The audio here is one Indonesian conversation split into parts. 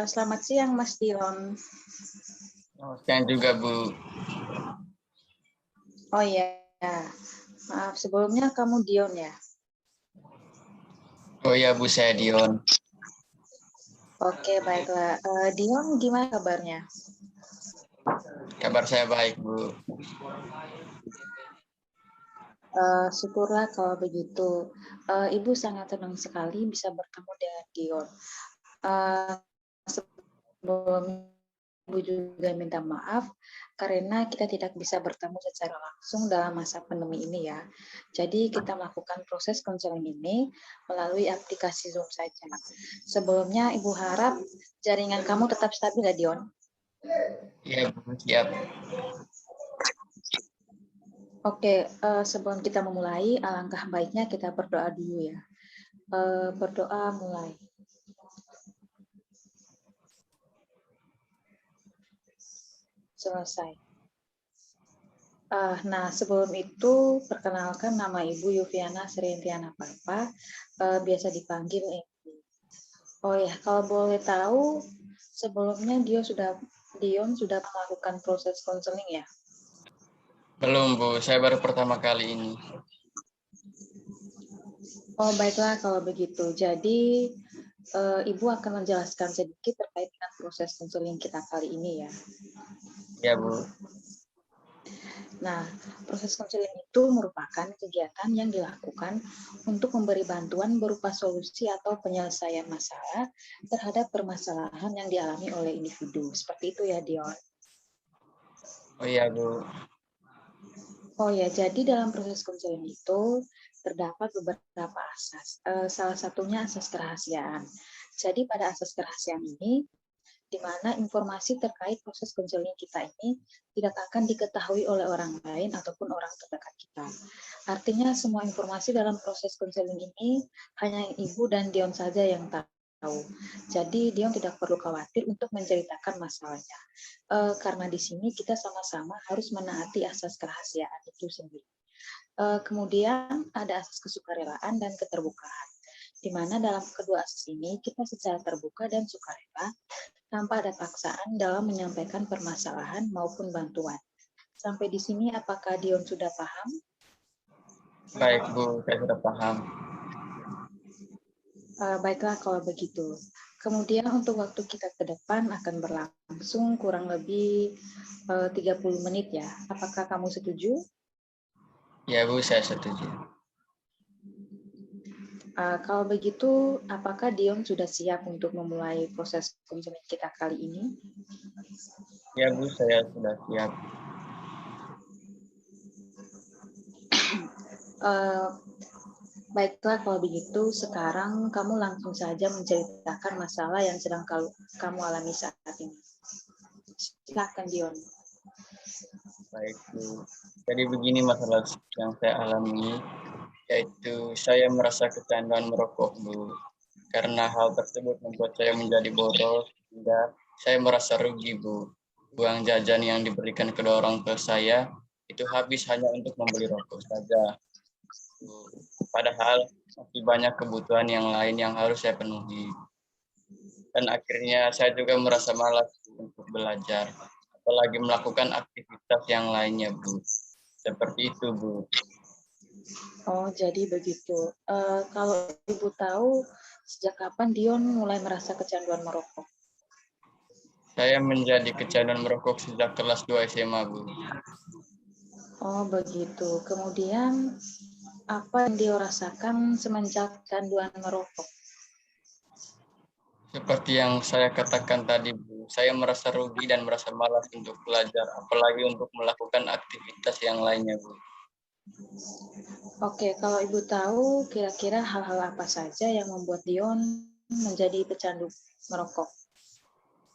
Selamat siang, Mas Dion. Oh, siang juga, Bu. Oh iya, maaf sebelumnya kamu Dion ya? Oh iya, Bu, saya Dion. Oke, baiklah. Dion, gimana kabarnya? Kabar saya baik, Bu. Syukurlah kalau begitu. Ibu sangat senang sekali bisa bertemu dengan Dion. Sebelum Ibu juga minta maaf karena kita tidak bisa bertemu secara langsung dalam masa pandemi ini ya. Jadi kita melakukan proses konseling ini melalui aplikasi Zoom saja. Sebelumnya Ibu harap jaringan kamu tetap stabil ya, Dion. Iya, Bu, siap. Oke, sebelum kita memulai, alangkah baiknya kita berdoa dulu ya. Berdoa mulai. Selesai. Nah, sebelum itu, perkenalkan nama Ibu Yuviana Serintiana Papa, biasa dipanggil Ibu. Oh ya, kalau boleh tahu, sebelumnya Dion sudah melakukan proses konseling ya? Belum, Bu. Saya baru pertama kali ini. Oh, baiklah kalau begitu. Jadi, Ibu akan menjelaskan sedikit terkait dengan proses konseling kita kali ini ya. Ya, Bu. Nah, proses konseling itu merupakan kegiatan yang dilakukan untuk memberi bantuan berupa solusi atau penyelesaian masalah terhadap permasalahan yang dialami oleh individu. Seperti itu ya, Dion. Oh iya, Bu. Oh ya, jadi dalam proses konseling itu terdapat beberapa asas. Salah satunya asas kerahasiaan. Jadi pada asas kerahasiaan ini, di mana informasi terkait proses konseling kita ini tidak akan diketahui oleh orang lain ataupun orang terdekat kita. Artinya semua informasi dalam proses konseling ini hanya Ibu dan Dion saja yang tahu. Jadi Dion tidak perlu khawatir untuk menceritakan masalahnya. Karena di sini kita sama-sama harus menaati asas kerahasiaan itu sendiri. Kemudian ada asas kesukarelaan dan keterbukaan, di mana dalam kedua asas ini kita secara terbuka dan sukarela tanpa ada paksaan dalam menyampaikan permasalahan maupun bantuan. Sampai di sini apakah Dion sudah paham? Baik, Bu. Saya sudah paham. Baiklah kalau begitu. Kemudian untuk waktu kita ke depan akan berlangsung kurang lebih 30 menit ya. Apakah kamu setuju? Ya, Bu, saya setuju. Kalau begitu, apakah Dion sudah siap untuk memulai proses konseling kita kali ini? Ya, Bu, saya sudah siap. Baiklah kalau begitu, sekarang kamu langsung saja menceritakan masalah yang sedang kamu alami saat ini. Silakan Dion. Baik, Bu. Jadi begini masalah yang saya alami, yaitu saya merasa kecanduan merokok, Bu. Karena hal tersebut membuat saya menjadi boros, hingga saya merasa rugi, Bu. Uang jajan yang diberikan kedua orang tua saya itu habis hanya untuk membeli rokok saja, Bu. Padahal masih banyak kebutuhan yang lain yang harus saya penuhi. Dan akhirnya saya juga merasa malas untuk belajar, apalagi melakukan aktivitas yang lainnya, Bu. Seperti itu, Bu. Oh, jadi begitu. Kalau Ibu tahu, sejak kapan Dion mulai merasa kecanduan merokok? Saya menjadi kecanduan merokok sejak kelas 2 SMA, Bu. Oh, begitu. Kemudian, apa yang Dion rasakan semenjak kecanduan merokok? Seperti yang saya katakan tadi, Bu, saya merasa rugi dan merasa malas untuk belajar, apalagi untuk melakukan aktivitas yang lainnya, Bu. Oke, kalau Ibu tahu, kira-kira hal-hal apa saja yang membuat Dion menjadi pecandu merokok?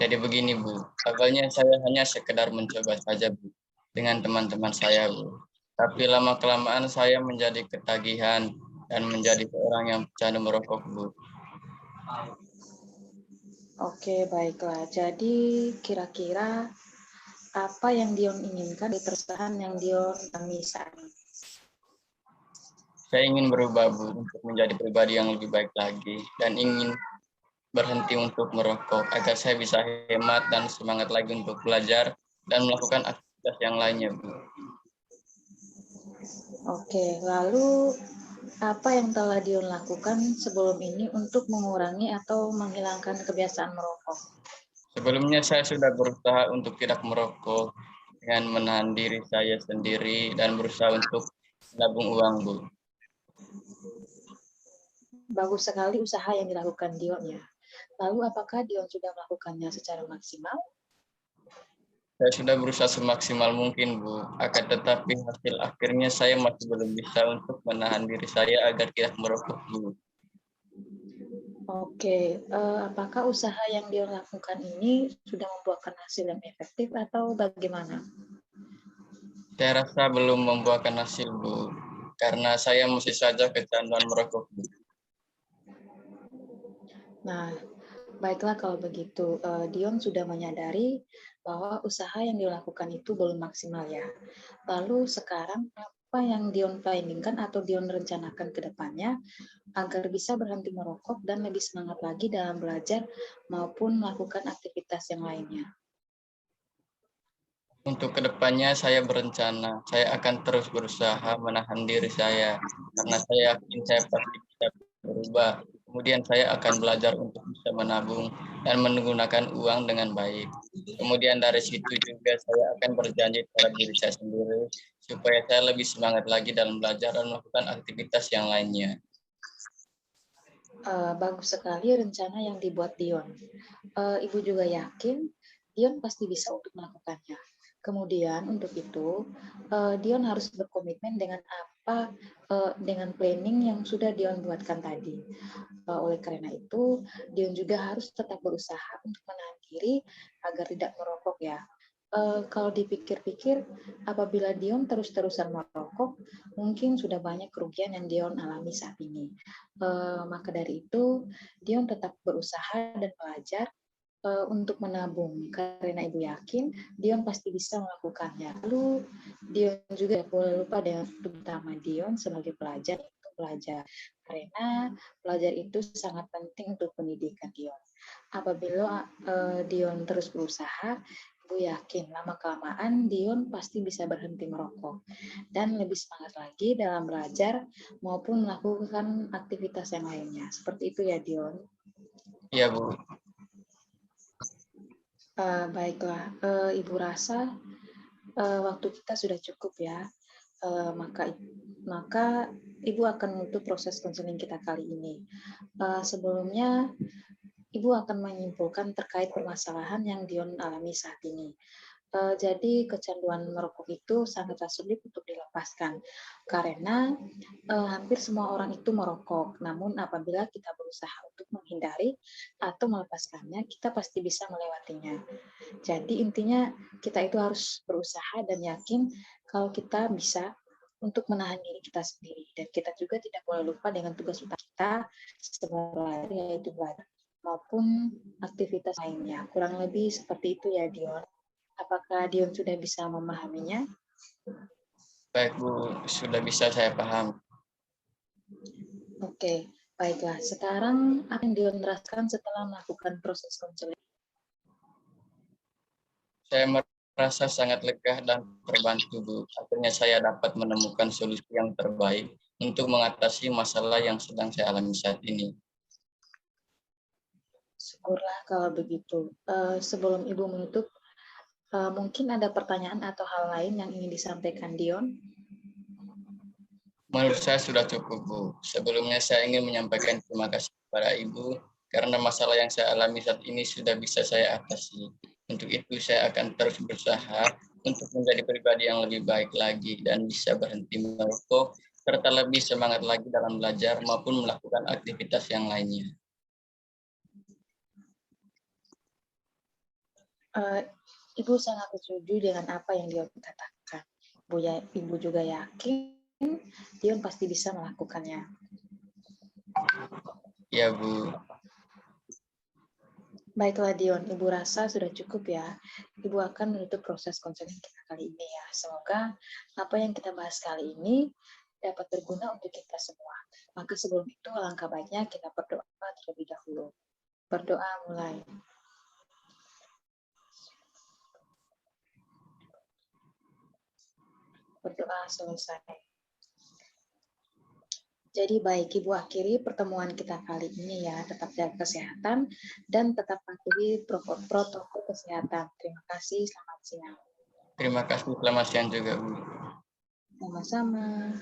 Jadi begini, Bu. Awalnya saya hanya sekedar mencoba saja, Bu, dengan teman-teman saya, Bu. Tapi lama-kelamaan saya menjadi ketagihan dan menjadi seorang yang pecandu merokok, Bu. Oke, baiklah. Jadi, kira-kira apa yang Dion inginkan di perusahaan yang Dion alami saat ini? Saya ingin berubah, Bu, untuk menjadi pribadi yang lebih baik lagi dan ingin berhenti untuk merokok agar saya bisa hemat dan semangat lagi untuk belajar dan melakukan aktivitas yang lainnya, Bu. Oke, lalu apa yang telah Dion lakukan sebelum ini untuk mengurangi atau menghilangkan kebiasaan merokok? Sebelumnya saya sudah berusaha untuk tidak merokok dengan menahan diri saya sendiri dan berusaha untuk menabung uang, Bu. Bagus sekali usaha yang dilakukan Dion ya. Lalu apakah Dion sudah melakukannya secara maksimal? Saya sudah berusaha semaksimal mungkin, Bu. Akan tetapi hasil akhirnya saya masih belum bisa untuk menahan diri saya agar tidak merokok, Bu. Oke, apakah usaha yang Dion lakukan ini sudah membuahkan hasil yang efektif atau bagaimana? Saya rasa belum membuahkan hasil, Bu. Karena saya masih saja kecanduan merokok, Bu. Nah, baiklah kalau begitu. Dion sudah menyadari bahwa usaha yang dilakukan itu belum maksimal ya. Lalu sekarang apa yang Dion planningkan atau Dion rencanakan ke depannya agar bisa berhenti merokok dan lebih semangat lagi dalam belajar maupun melakukan aktivitas yang lainnya? Untuk kedepannya saya berencana, saya akan terus berusaha menahan diri saya. Karena saya yakin saya pasti bisa berubah. Kemudian saya akan belajar untuk bisa menabung dan menggunakan uang dengan baik. Kemudian dari situ juga saya akan berjanji terhadap diri saya sendiri supaya saya lebih semangat lagi dalam belajar dan melakukan aktivitas yang lainnya. Bagus sekali rencana yang dibuat Dion. Ibu juga yakin Dion pasti bisa untuk melakukannya. Kemudian untuk itu Dion harus berkomitmen dengan dengan planning yang sudah Dion buatkan tadi. Oleh karena itu Dion juga harus tetap berusaha untuk menahan diri agar tidak merokok ya. Kalau dipikir-pikir, apabila Dion terus-terusan merokok, mungkin sudah banyak kerugian yang Dion alami saat ini. Maka dari itu, Dion tetap berusaha dan belajar untuk menabung karena ibu yakin Dion pasti bisa melakukannya. Lalu Dion juga tidak boleh lupa dengan utama Dion sebagai pelajar itu belajar karena belajar itu sangat penting untuk pendidikan Dion. Apabila Dion terus berusaha, ibu yakin lama kelamaan Dion pasti bisa berhenti merokok dan lebih semangat lagi dalam belajar maupun melakukan aktivitas yang lainnya. Seperti itu ya Dion. Iya, Bu. Baiklah, Ibu rasa waktu kita sudah cukup ya. Maka Ibu akan menutup proses konseling kita kali ini. Sebelumnya, Ibu akan menyimpulkan terkait permasalahan yang Dion alami saat ini. Jadi kecanduan merokok itu sangatlah sulit untuk dilepaskan karena hampir semua orang itu merokok. Namun apabila kita berusaha untuk menghindari atau melepaskannya, kita pasti bisa melewatinya. Jadi intinya kita itu harus berusaha dan yakin kalau kita bisa untuk menahan diri kita sendiri. Dan kita juga tidak boleh lupa dengan tugas utama kita sebagai yaitu belajar maupun aktivitas lainnya. Kurang lebih seperti itu ya Dion. Apakah Dion sudah bisa memahaminya? Baik, Bu. Sudah bisa saya paham. Oke, baiklah. Sekarang apa yang Dion rasakan setelah melakukan proses konseling? Saya merasa sangat lega dan terbantu, Bu. Akhirnya saya dapat menemukan solusi yang terbaik untuk mengatasi masalah yang sedang saya alami saat ini. Syukurlah kalau begitu. Sebelum Ibu menutup, mungkin ada pertanyaan atau hal lain yang ingin disampaikan Dion? Menurut saya sudah cukup, Bu. Sebelumnya saya ingin menyampaikan terima kasih kepada Ibu karena masalah yang saya alami saat ini sudah bisa saya atasi. Untuk itu saya akan terus berusaha untuk menjadi pribadi yang lebih baik lagi dan bisa berhenti merokok serta lebih semangat lagi dalam belajar maupun melakukan aktivitas yang lainnya. Ibu sangat setuju dengan apa yang Dion katakan. Ibu juga yakin Dion pasti bisa melakukannya. Ya, Bu. Baiklah Dion, Ibu rasa sudah cukup ya. Ibu akan menutup proses konseling kita kali ini ya. Semoga apa yang kita bahas kali ini dapat berguna untuk kita semua. Maka sebelum itu alangkah baiknya kita berdoa terlebih dahulu. Berdoa mulai. Berdoa selesai. Jadi baik, Ibu akhiri pertemuan kita kali ini ya. Tetap jaga kesehatan dan tetap patuhi protokol kesehatan. Terima kasih, selamat siang. Terima kasih, selamat siang juga, Bu. Sama-sama.